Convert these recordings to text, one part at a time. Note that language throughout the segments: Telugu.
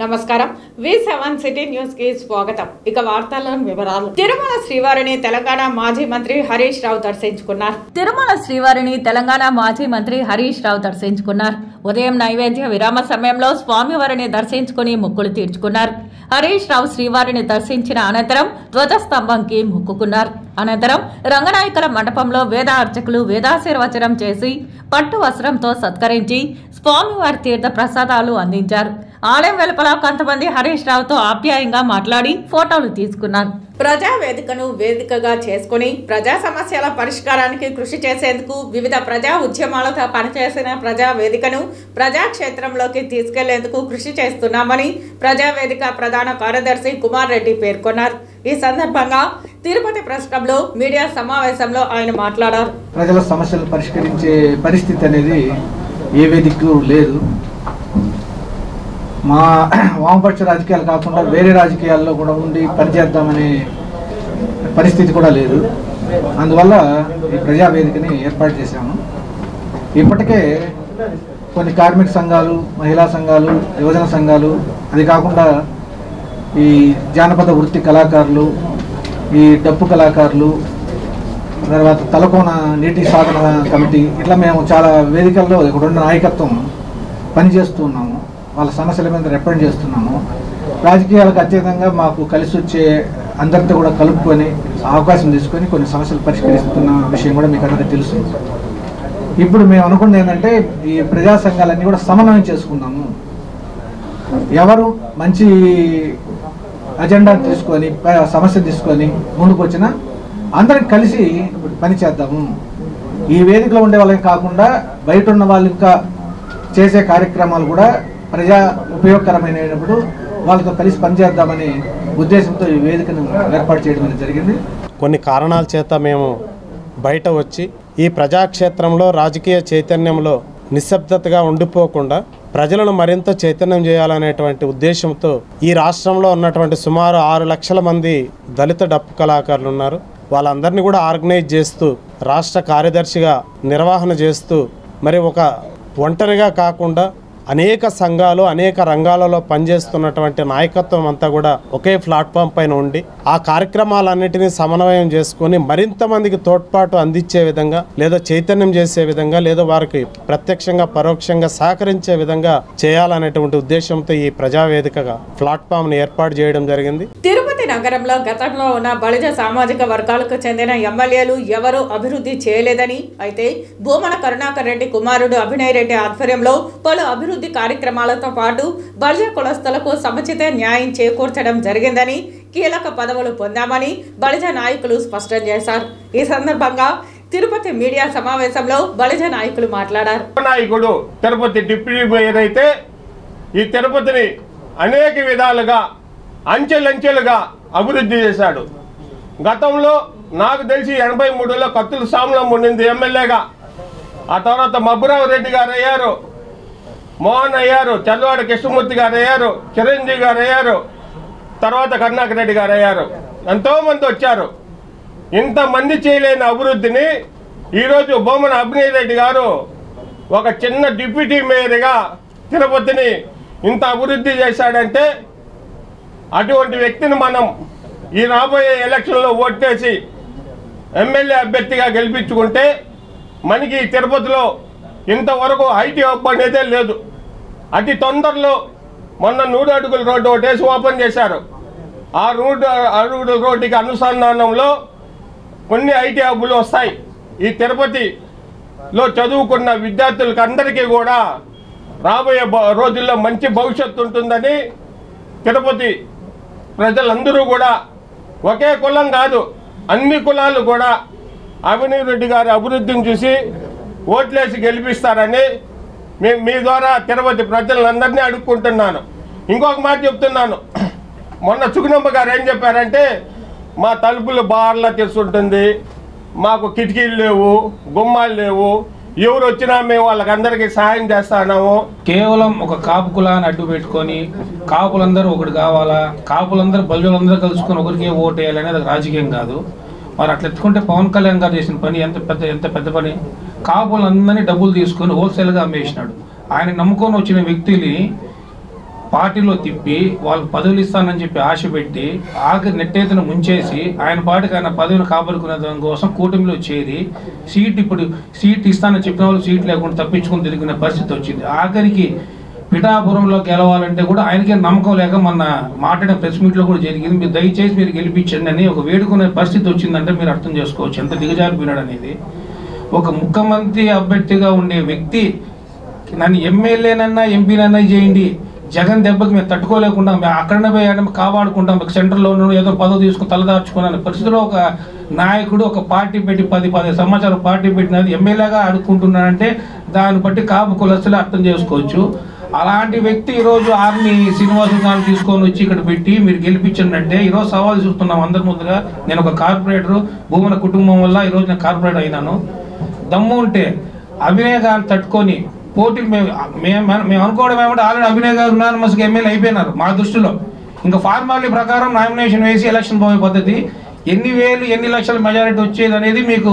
నమస్కారం V7 సిటీ న్యూస్ కి స్వాగతం. ఇక వార్తల్లోని వివరాలు. తిరుమల శ్రీవారిని తెలంగాణ మాజీ మంత్రి హరీష్ రావు దర్శించుకున్నారు. తిరుమల శ్రీవారిని తెలంగాణ మాజీ మంత్రి హరీష్ రావు దర్శించుకున్నారు. ఉదయం నైవేద్య విరామ సమయంలో స్వామివారిని దర్శించుకుని మొక్కులు తీర్చుకున్నారు. హరీష్ రావు శ్రీవారిని దర్శించిన అనంతరం ధ్వజస్తంభంకి మొక్కుకున్నారు. అనంతరం రంగనాయకుల మండపంలో వేద అర్చకులు వేదాశీర్వచనం చేసి పట్టు వస్త్రంతో సత్కరించి స్వామివారి తీర్థ ప్రసాదాలు అందించారు. ఆలయం వెలుపల కొంతమంది హరీష్ రావుతో ఆప్యాయంగా మాట్లాడి ఫోటోలు తీసుకున్నారు. ప్రజా వేదికను వేదికగా చేసుకుని ప్రజా సమస్యల పరిష్కారానికి కృషి చేసేందుకు వివిధ ప్రజా ఉద్యమాలతో పనిచేసిన ప్రజా వేదికను ప్రజాక్షేత్రంలోకి తీసుకెళ్లేందుకు కృషి చేస్తున్నామని ప్రజా వేదిక ప్రధాన కార్యదర్శి కుమార్ రెడ్డి పేర్కొన్నారు. ఈ సందర్భంగా తిరుపతి ప్రెస్ క్లబ్లో మీడియా సమావేశంలో ఆయన మాట్లాడారు. ప్రజల సమస్యలు పరిష్కరించే పరిస్థితి అనేది ఏ వేదికకు లేదు. మా వామపక్ష రాజకీయాలు కాకుండా వేరే రాజకీయాల్లో కూడా ఉండి పనిచేద్దామనే పరిస్థితి కూడా లేదు. అందువల్ల ఈ ప్రజావేదికని ఏర్పాటు చేశాము. ఇప్పటికే కొన్ని కార్మిక సంఘాలు, మహిళా సంఘాలు, యువజన సంఘాలు, అది కాకుండా ఈ జానపద వృత్తి కళాకారులు, ఈ డప్పు కళాకారులు, తర్వాత తలకోన నీటి సాధన కమిటీ, ఇట్లా మేము చాలా వేదికల్లో ఇక్కడున్న నాయకత్వం పనిచేస్తూ ఉన్నాము. వాళ్ళ సమస్యల మీద రిప్రజెంట్ చేస్తున్నాము. రాజకీయాలకు అత్యధికంగా మాకు కలిసి వచ్చే అందరితో కూడా కలుపుకొని అవకాశం తీసుకొని కొన్ని సమస్యలు పరిష్కరిస్తున్న విషయం కూడా మీకు అందరికీ తెలుసు. ఇప్పుడు మేము అనుకున్నది ఏంటంటే ఈ ప్రజా సంఘాలన్నీ కూడా సమన్వయం చేసుకున్నాము. ఎవరు మంచి అజెండా తీసుకొని సమస్య తీసుకొని ముందుకు వచ్చినా అందరం కలిసి పనిచేద్దాము. ఈ వేదికలో ఉండే వాళ్ళకి కాకుండా బయట ఉన్న వాళ్ళు ఇంకా చేసే కార్యక్రమాలు కూడా ప్రజా ఉపయోగకరమైనప్పుడు వాళ్ళతో కలిసి పనిచేద్దామనే ఉద్దేశంతో ఈ వేదికను ఏర్పాటు చేయడం జరిగింది. కొన్ని కారణాల చేత మేము బయట వచ్చి ఈ ప్రజాక్షేత్రంలో రాజకీయ చైతన్యంలో నిశ్శబ్దతగా ఉండిపోకుండా ప్రజలను మరింత చైతన్యం చేయాలనేటువంటి ఉద్దేశంతో ఈ రాష్ట్రంలో ఉన్నటువంటి సుమారు 6 లక్షల మంది దళిత డప్పు కళాకారులు ఉన్నారు. వాళ్ళందరినీ కూడా ఆర్గనైజ్ చేస్తూ రాష్ట్ర కార్యదర్శిగా నిర్వహణ చేస్తూ మరి ఒక ఒంటరిగా కాకుండా అనేక సంఘాలు అనేక రంగాలలో పనిచేస్తున్నటువంటి నాయకత్వం అంతా కూడా ఒకే ప్లాట్ఫామ్ పైన ఉండి ఆ కార్యక్రమాలన్నిటినీ సమన్వయం చేసుకొని మరింత మందికి తోడ్పాటు అందించే విధంగా లేదా చైతన్యం చేసే విధంగా లేదా వారికి ప్రత్యక్షంగా పరోక్షంగా సహకరించే విధంగా చేయాలనేటువంటి ఉద్దేశంతో ఈ ప్రజావేదికగా ప్లాట్ఫామ్ ని ఏర్పాటు చేయడం జరిగింది. తిరుపతి నగరంలో గతంలో ఉన్న బలిజ సామాజిక వర్గాలకు చెందిన ఎమ్మెల్యేలు ఎవరూ అభివృద్ధి చేయలేదని, అయితే భూమన కరుణాకర్ రెడ్డి కుమారుడు అభినయ్ రెడ్డి ఆధ్వర్యంలో పలు అభివృద్ధి కార్యక్రమాలతో పాటు బలిజ కులస్తులకు సముచిత న్యాయం చేకూర్చడం జరిగిందని, కీలక పదవులు పొందామని బలిజ నాయకులు స్పష్టం చేశారు. ఈ సందర్భంగా తిరుపతి మీడియా సమావేశంలో బలిజ నాయకులు మాట్లాడారు. నాయకుడు తిరుపతి డిప్యూటీ మేయర్ అయితే ఈ తిరుపతిని అనేక విధాలుగా అంచెలంచెలుగా అభివృద్ధి చేశాడు. గతంలో నాకు తెలిసి 83లో కత్తుల సామలం ఉండింది ఎమ్మెల్యేగా. ఆ తర్వాత మబ్బురావు రెడ్డి గారు అయ్యారు, మోహన్ అయ్యారు, చల్లవాడ కృష్ణమూర్తి గారు అయ్యారు, చిరంజీవి గారు అయ్యారు, తర్వాత కరుణాకర్ రెడ్డి గారు అయ్యారు. ఎంతోమంది వచ్చారు. ఇంతమంది చేయలేని అభివృద్ధిని ఈరోజు భూమన అభినయ్ రెడ్డి గారు ఒక చిన్న డిప్యూటీ మేయర్గా తిరుపతిని ఇంత అభివృద్ధి చేశాడంటే అటువంటి వ్యక్తిని మనం ఈ రాబోయే ఎలక్షన్లో ఓటేసి ఎమ్మెల్యే అభ్యర్థిగా గెలిపించుకుంటే మనకి తిరుపతిలో ఇంతవరకు ఐటీ హబ్ అనేదే లేదు. అతి తొందరలో మొన్న 100 అడుగుల రోడ్డు ఒకటేసి ఓపెన్ చేశారు. ఆ 100 అడుగుల రోడ్డుకి అనుసంధానంలో కొన్ని ఐటీ హబ్బులు వస్తాయి. ఈ తిరుపతిలో చదువుకున్న విద్యార్థులకు అందరికీ కూడా రాబోయే రోజుల్లో మంచి భవిష్యత్తు ఉంటుందని తిరుపతి ప్రజలందరూ కూడా ఒకే కులం కాదు అన్ని కులాలు కూడా అభినయ్ రెడ్డి గారి అభివృద్ధిని చూసి ఓట్లేసి గెలిపిస్తారని మీ ద్వారా తిరుపతి ప్రజలందరినీ అడుక్కుంటున్నాను. ఇంకొక మాట చెప్తున్నాను. మొన్న సుగుణమ్మ గారు ఏం చెప్పారంటే మా తలుపులు బార్లా తెలుసుంటుంది, మాకు కిటికీలు లేవు, గుమ్మాలు లేవు, ఎవరు వచ్చినా మేము వాళ్ళకందరికీ సహాయం చేస్తున్నాము. కేవలం ఒక కాపు కులాన్ని అడ్డు పెట్టుకొని కాపులందరూ ఒకటి కావాలా, కాపులందరూ బలులందరూ కలుసుకొని ఒకరికి ఓటు వేయాలనేది రాజకీయం కాదు. మరి అట్లా ఎత్తుకుంటే పవన్ కళ్యాణ్ గారు చేసిన పని ఎంత పెద్ద పని. కాపులందరినీ డబ్బులు తీసుకొని హోల్సేల్గా అమ్మేసినాడు. ఆయన నమ్ముకొని వచ్చిన వ్యక్తుల్ని పార్టీలో తిప్పి వాళ్ళకి పదవులు ఇస్తానని చెప్పి ఆశ పెట్టి ఆఖరి నెట్టేతను ముంచేసి ఆయన పాటికి ఆయన పదవిని కాపాడుకునే దానికోసం కూటమిలో చేరి ఇప్పుడు సీట్ ఇస్తానని చెప్పిన వాళ్ళు సీట్ లేకుండా తప్పించుకుని తిరిగిన పరిస్థితి వచ్చింది. ఆఖరికి పిఠాపురంలో గెలవాలంటే కూడా ఆయనకే నమ్మకం లేక మొన్న మాట్లాడిన ప్రెస్ మీట్లో కూడా జరిగింది. మీరు దయచేసి మీరు గెలిపించండి అని ఒక వేడుకునే పరిస్థితి వచ్చిందంటే మీరు అర్థం చేసుకోవచ్చు ఎంత దిగజారిపోయినాడు అనేది. ఒక ముఖ్యమంత్రి అభ్యర్థిగా ఉండే వ్యక్తి నన్ను ఎమ్మెల్యేనన్నా ఎంపీనన్నా చేయండి, జగన్ దెబ్బకి మేము తట్టుకోలేకుండా అక్కడనే పోయి కాపాడుకుంటాం, సెంటర్లో ఏదో పదవి తీసుకుని తలదార్చుకున్న పరిస్థితిలో ఒక నాయకుడు ఒక పార్టీ పెట్టి 10 సంవత్సరాలు పార్టీ పెట్టినది ఎమ్మెల్యేగా అడుక్కుంటున్నాడంటే దాన్ని బట్టి కాపు కులస్తులు అర్థం చేసుకోవచ్చు. అలాంటి వ్యక్తి ఈరోజు ఆర్మీ శ్రీనివాసులు గారిని తీసుకొని వచ్చి ఇక్కడ పెట్టి మీరు గెలిపించండి అంటే ఈరోజు సవాల్ చూస్తున్నాం అందరి ముందుగా. నేను ఒక కార్పొరేటరు, భూమన కుటుంబం వల్ల ఈరోజు నేను కార్పొరేటర్ అయినాను. దమ్ము ఉంటే అభినయ్ గారిని తట్టుకొని పోటీ మేము అనుకోవడం ఏమంటే ఆల్రెడీ అభినయ్ గారు యునానిమస్గా ఎమ్మెల్యే అయిపోయినారు మా దృష్టిలో. ఇంకా ఫార్మాలిటీ ప్రకారం నామినేషన్ వేసి ఎలక్షన్ పోయే పద్ధతి. ఎన్ని వేలు ఎన్ని లక్షల మెజారిటీ వచ్చేది అనేది మీకు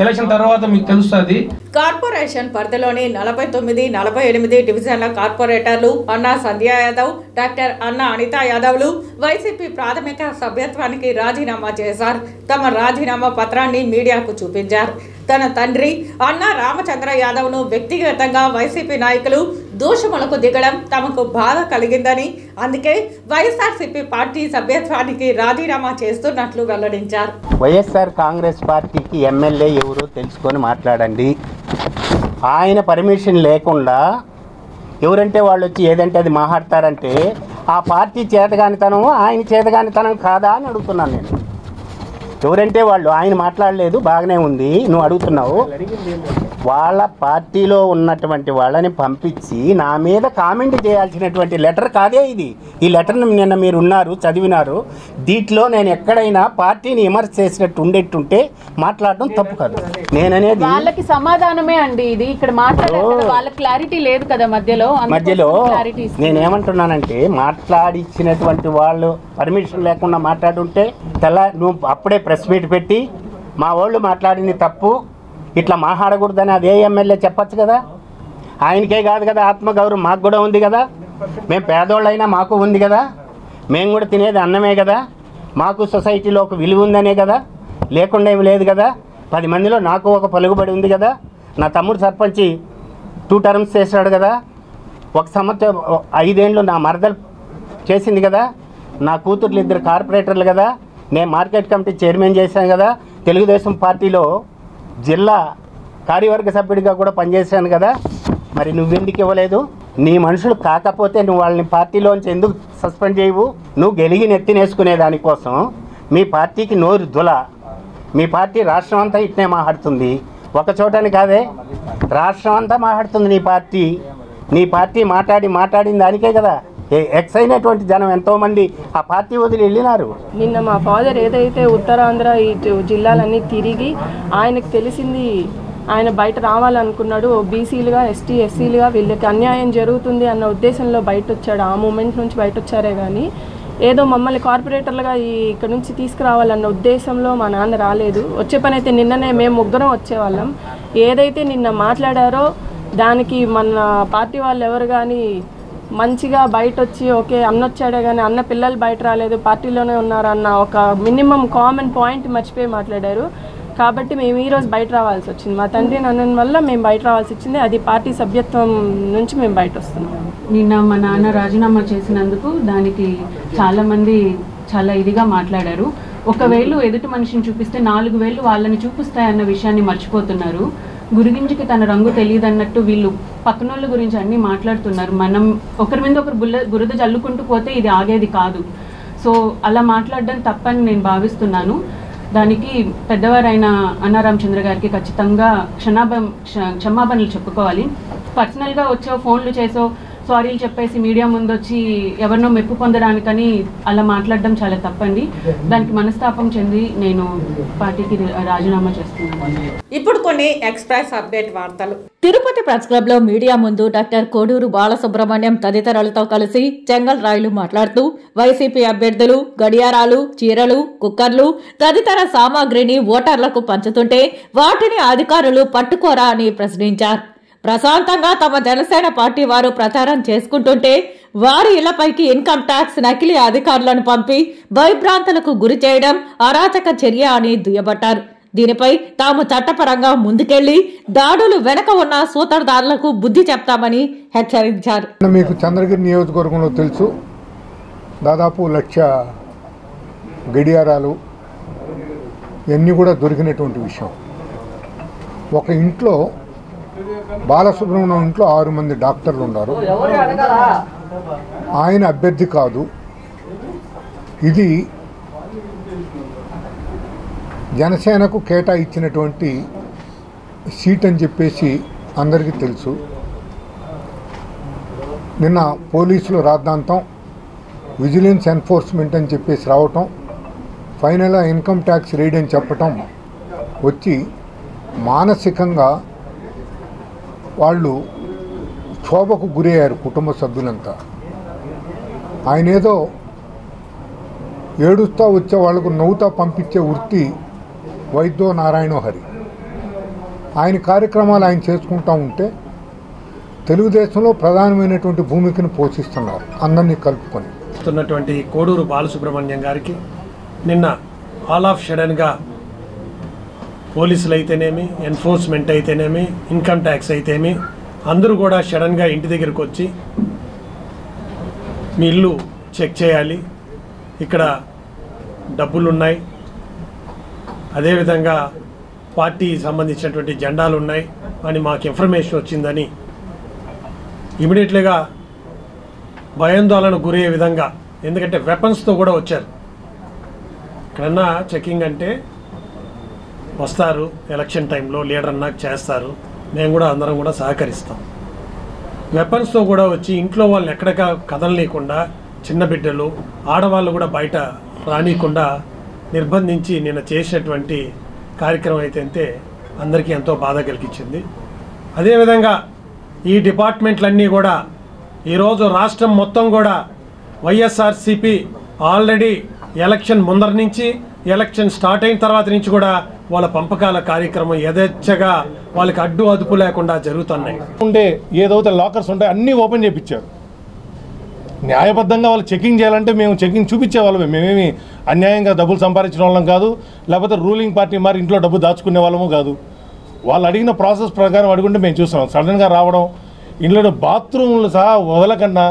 ఎలక్షన్ తర్వాత మీకు తెలుస్తుంది. కార్పొరేషన్ పరిధిలోని 49, 48 డివిజన్ల కార్పొరేటర్లు అన్నా సంధ్యా యాదవ్, డాక్టర్ అన్నా అనితా యాదవ్లు వైసీపీ ప్రాథమిక సభ్యత్వానికి రాజీనామా చేశారు. తమ రాజీనామా పత్రాన్ని మీడియాకు చూపించారు. తన తండ్రి అన్నా రామచంద్ర యాదవ్ను వ్యక్తిగతంగా వైసీపీ నాయకులు దూషణలకు దిగడం తమకు బాధ కలిగిందని, అందుకే వైఎస్ఆర్సీపీ పార్టీ సభ్యత్వానికి రాజీనామా చేస్తున్నట్లు వెల్లడించారు. వైఎస్ఆర్ కాంగ్రెస్ పార్టీకి ఎమ్మెల్యే ఎవరు తెలుసుకొని మాట్లాడండి. ఆయన పర్మిషన్ లేకుండా ఎవరంటే వాళ్ళు వచ్చి ఏదంటే అది మాట్లాడతారంటే ఆ పార్టీ చేతగానితనం ఆయన చేతగానితనం కాదా అని అడుగుతున్నాను నేను. ఎవరంటే వాళ్ళు ఆయన మాట్లాడలేదు, బాగానే ఉంది, నువ్వు అడుగుతున్నావు. వాళ్ళ పార్టీలో ఉన్నటువంటి వాళ్ళని పంపించి నా మీద కామెంట్ చేయాల్సినటువంటి లెటర్ కాదే ఇది. ఈ లెటర్ని నిన్న మీరు ఉన్నారు, చదివినారు. దీంట్లో నేను ఎక్కడైనా పార్టీని విమర్శ చేసినట్టు ఉండేట్టుంటే మాట్లాడడం తప్పు కాదు. నేననేది వాళ్ళకి సమాధానమే అండి ఇది. ఇక్కడ మాట్లాడారు, వాళ్ళకి క్లారిటీ లేదు కదా మధ్యలో. నేనేమంటున్నానంటే మాట్లాడిచ్చినటువంటి వాళ్ళు పర్మిషన్ లేకుండా మాట్లాడుంటే నువ్వు అప్పుడే ప్రెస్ మీట్ పెట్టి మా వాళ్ళు మాట్లాడింది తప్పు, ఇట్లా మాట్లాడకూడదని అదే ఎమ్మెల్యే చెప్పచ్చు కదా. ఆయనకే కాదు కదా, ఆత్మగౌరవం మాకు కూడా ఉంది కదా. మేము పేదోళ్ళైనా మాకు ఉంది కదా, మేము కూడా తినేది అన్నమే కదా, మాకు సొసైటీలో ఒక విలువ ఉందనే కదా, లేకుండా ఏమి లేదు కదా. 10 మందిలో నాకు ఒక పలుకుబడి ఉంది కదా. నా తమ్ముడు సర్పంచి 2 టర్మ్స్ చేశాడు కదా, 1 సంవత్సరం 5 ఏళ్ళు నా మరదలు చేసింది కదా, నా కూతుర్లు 2 కార్పొరేటర్లు కదా, నేను మార్కెట్ కమిటీ చైర్మన్ చేశాను కదా, తెలుగుదేశం పార్టీలో జిల్లా కార్యవర్గ సభ్యుడిగా కూడా పనిచేశాను కదా. మరి నువ్వెందుకు ఇవ్వలేదు? నీ మనుషులు కాకపోతే నువ్వు వాళ్ళని పార్టీలోంచి ఎందుకు సస్పెండ్ చేయవు? నువ్వు గెలిగి నెత్తినేసుకునే దానికోసం మీ పార్టీకి నోరు దుల. మీ పార్టీ రాష్ట్రం అంతా ఇట్నే మాట్లాడుతుంది, ఒక చోటని కాదే, రాష్ట్రం అంతా మాట్లాడుతుంది నీ పార్టీ మాట్లాడిన దానికే కదా ఎక్స్ అయినటువంటి జనం ఎంతోమంది ఆ పార్టీ వదిలి వెళ్ళినారు. నిన్న మా ఫాదర్ ఏదైతే ఉత్తరాంధ్ర ఈ జిల్లాలన్నీ తిరిగి ఆయనకు తెలిసింది, ఆయన బయట రావాలనుకున్నాడు. బీసీలుగా ఎస్టీ ఎస్సీలుగా వీళ్ళకి అన్యాయం జరుగుతుంది అన్న ఉద్దేశంలో బయట వచ్చాడు. ఆ మూమెంట్ నుంచి బయట వచ్చారే కానీ ఏదో మమ్మల్ని కార్పొరేటర్లుగా ఇక్కడ నుంచి తీసుకురావాలన్న ఉద్దేశంలో మా నాన్న రాలేదు. వచ్చే పని అయితే నిన్ననే మేము 3 వచ్చేవాళ్ళం. ఏదైతే నిన్న మాట్లాడారో దానికి మన పార్టీ వాళ్ళు ఎవరు కానీ మంచిగా బయట వచ్చి ఓకే అన్న వచ్చాడే కానీ అన్న పిల్లలు బయట రాలేదు, పార్టీలోనే ఉన్నారన్న ఒక మినిమం కామన్ పాయింట్ మర్చిపోయి మాట్లాడారు. కాబట్టి మేము ఈరోజు బయట రావాల్సి వచ్చింది. మా తండ్రి నన్ను వల్ల మేము బయట రావాల్సి వచ్చింది. అది పార్టీ సభ్యత్వం నుంచి మేము బయట వస్తున్నాం. నిన్న మా నాన్న రాజీనామా చేసినందుకు దానికి చాలామంది చాలా ఇదిగా మాట్లాడారు. 1 వేలు ఎదుటి మనిషిని చూపిస్తే 4 వేలు వాళ్ళని చూపిస్తాయన్న విషయాన్ని మర్చిపోతున్నారు. గురించికి తన రంగు తెలియదు అన్నట్టు వీళ్ళు పక్కనోళ్ళ గురించి అన్నీ మాట్లాడుతున్నారు. మనం ఒకరి మీద ఒకరు బురద జల్లుకుంటూ పోతే ఇది ఆగేది కాదు. సో అలా మాట్లాడడం తప్పని నేను భావిస్తున్నాను. దానికి పెద్దవారైన అన్నా రామచంద్ర గారికి ఖచ్చితంగా క్షమాపణలు చెప్పుకోవాలి. పర్సనల్గా వచ్చో ఫోన్లు చేసో సారీలు చెప్పేసి మీడియా ముందు వచ్చి ఎవరినో మెప్పు పొందడానికని అలా మాట్లాడడం చాలా తప్పండి. దానికి మనస్తాపం చెంది నేను పార్టీకి రాజీనామా చేస్తున్నాను. ఇప్పుడు కొన్ని ఎక్స్ప్రెస్ అప్డేట్ వార్తలు. తిరుపతి ప్రెస్ క్లబ్ లో మీడియా ముందు డాక్టర్ కోడూరు బాలసుబ్రహ్మణ్యం తదితరులతో కలిసి చెంగల్ రాయులు మాట్లాడుతూ వైసీపీ అభ్యర్థులు గడియారాలు, చీరలు, కుక్కర్లు తదితర సామాగ్రిని ఓటర్లకు పంచుతుంటే వాటిని అధికారులు పట్టుకోరా అని ప్రశ్నించారు. ప్రశాంతంగా తమ జనసేన పార్టీ వారు ప్రచారం చేసుకుంటుంటే వారి ఇళ్లపైకి ఇన్కమ్ ట్యాక్స్ నకిలీ అధికారులను పంపి భయభ్రాంతులకు గురి చేయడం అరాచక చర్య అని దుయ్యబట్టారు. దీనిపై తాము చట్టపరంగా ముందుకెళ్లి దాడులు వెనక ఉన్న సూత్రధారులకు బుద్ధి చెప్తామని హెచ్చరించారు. మీకు చంద్రగిరి నియోజకవర్గంలో తెలుసు, దాదాపు 1,00,000 గడియారాలు ఇవన్నీ కూడా దొరికినటువంటి విషయం. ఒక ఇంట్లో బాలసుబ్రహ్మణ్యం ఇంట్లో 6 మంది డాక్టర్లు ఉన్నారు. ఆయన అభ్యర్థి కాదు. ఇది జనసేనకు కేటాయించినటువంటి సీట్ అని చెప్పేసి అందరికీ తెలుసు. నిన్న పోలీసులు రాద్ధాంతం విజిలెన్స్ ఎన్ఫోర్స్మెంట్ అని చెప్పేసి రావటం, ఫైనల్గా ఇన్కమ్ ట్యాక్స్ రైడ్ అని చెప్పటం వచ్చి మానసికంగా వాళ్ళు క్షోభకు గురయ్యారు కుటుంబ సభ్యులంతా. ఆయన ఏదో ఏడుస్తూ వచ్చే వాళ్ళకు నవ్వుతా పంపించే వృత్తి వైద్యో నారాయణో హరి. ఆయన కార్యక్రమాలు ఆయన చేసుకుంటూ ఉంటే తెలుగుదేశంలో ప్రధానమైనటువంటి భూమికను పోషిస్తున్నారు అందరినీ కలుపుకొని. కోడూరు బాలసుబ్రహ్మణ్యం గారికి నిన్న ఆల్ ఆఫ్ సడన్గా పోలీసులు అయితేనేమి, ఎన్ఫోర్స్మెంట్ అయితేనేమి, ఇన్కమ్ ట్యాక్స్ అయితేనేమి అందరూ కూడా సడన్గా ఇంటి దగ్గరికి వచ్చి మీ ఇల్లు చెక్ చేయాలి, ఇక్కడ డబ్బులున్నాయి, అదేవిధంగా పార్టీ సంబంధించినటువంటి జెండాలు ఉన్నాయి అని మాకు ఇన్ఫర్మేషన్ వచ్చిందని ఇమీడియట్లీగా భయాందోళన గురయ్యే విధంగా, ఎందుకంటే వెపన్స్తో కూడా వచ్చారు. ఇక్కడన్నా చెకింగ్ అంటే వస్తారు ఎలక్షన్ టైంలో, లీడర్ అన్నాక చేస్తారు, మేము కూడా అందరం కూడా సహకరిస్తాం. వెపన్స్తో కూడా వచ్చి ఇంట్లో వాళ్ళు ఎక్కడికా కదలనీయకుండా, చిన్న బిడ్డలు ఆడవాళ్ళు కూడా బయట రానియకుండా నిర్బంధించి నిన్న చేసినటువంటి కార్యక్రమం అయితే అందరికీ ఎంతో బాధ కలిగించింది. అదేవిధంగా ఈ డిపార్ట్మెంట్లన్నీ కూడా ఈరోజు రాష్ట్రం మొత్తం కూడా వైఎస్ఆర్సీపీ ఆల్రెడీ ఎలక్షన్ ముందర నుంచి, ఎలక్షన్ స్టార్ట్ అయిన తర్వాత నుంచి కూడా వాళ్ళ పంపకాల కార్యక్రమం యథేచ్ఛగా వాళ్ళకి అడ్డు అదుపు లేకుండా జరుగుతున్నాయి. ఉండే ఏదైతే లాకర్స్ ఉంటాయి అన్నీ ఓపెన్ చేయించారు. న్యాయబద్ధంగా వాళ్ళు చెకింగ్ చేయాలంటే మేము చెకింగ్ చూపించే వాళ్ళమే. మేమేమి అన్యాయంగా డబ్బులు సంపాదించిన వాళ్ళం కాదు, లేకపోతే రూలింగ్ పార్టీ మరి ఇంట్లో డబ్బు దాచుకునే వాళ్ళము కాదు. వాళ్ళు అడిగిన ప్రాసెస్ ప్రకారం అడుగుంటే మేము చూస్తాం. సడన్గా రావడం, ఇంట్లో బాత్రూమ్లు సహా వదలకన్నా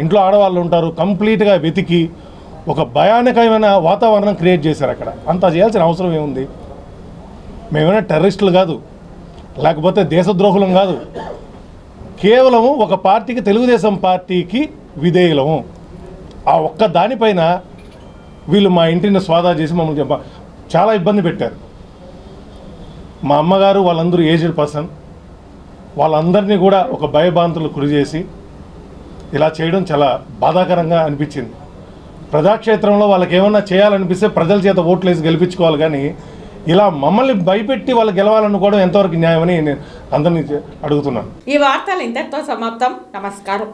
ఇంట్లో ఆడవాళ్ళు ఉంటారు, కంప్లీట్గా వెతికి ఒక భయానకమైన వాతావరణం క్రియేట్ చేశారు అక్కడ. అంతా చేయాల్సిన అవసరం ఏముంది? మేమైనా టెర్రరిస్టులు కాదు, లేకపోతే దేశద్రోహులం కాదు. కేవలము ఒక పార్టీకి, తెలుగుదేశం పార్టీకి విధేయులము. ఆ ఒక్క దానిపైన వీళ్ళు మా ఇంటిని స్వాధా చేసి మమ్మల్ని చాలా ఇబ్బంది పెట్టారు. మా అమ్మగారు వాళ్ళందరూ ఏజ్డ్ పర్సన్, వాళ్ళందరినీ కూడా ఒక భయభ్రాంతులు గురి చేసి ఇలా చేయడం చాలా బాధాకరంగా అనిపించింది. ప్రజాక్షేత్రంలో వాళ్ళకి ఏమన్నా చేయాలనిపిస్తే ప్రజల చేత ఓట్లు వేసి గెలిపించుకోవాలి, కానీ ఇలా మమ్మల్ని భయపెట్టి వాళ్ళు గెలవాలనుకోవడం ఎంతవరకు న్యాయమని నేను అందరినీ అడుగుతున్నాను. ఈ వార్తలు ఇంతటితో సమాప్తం. నమస్కారం.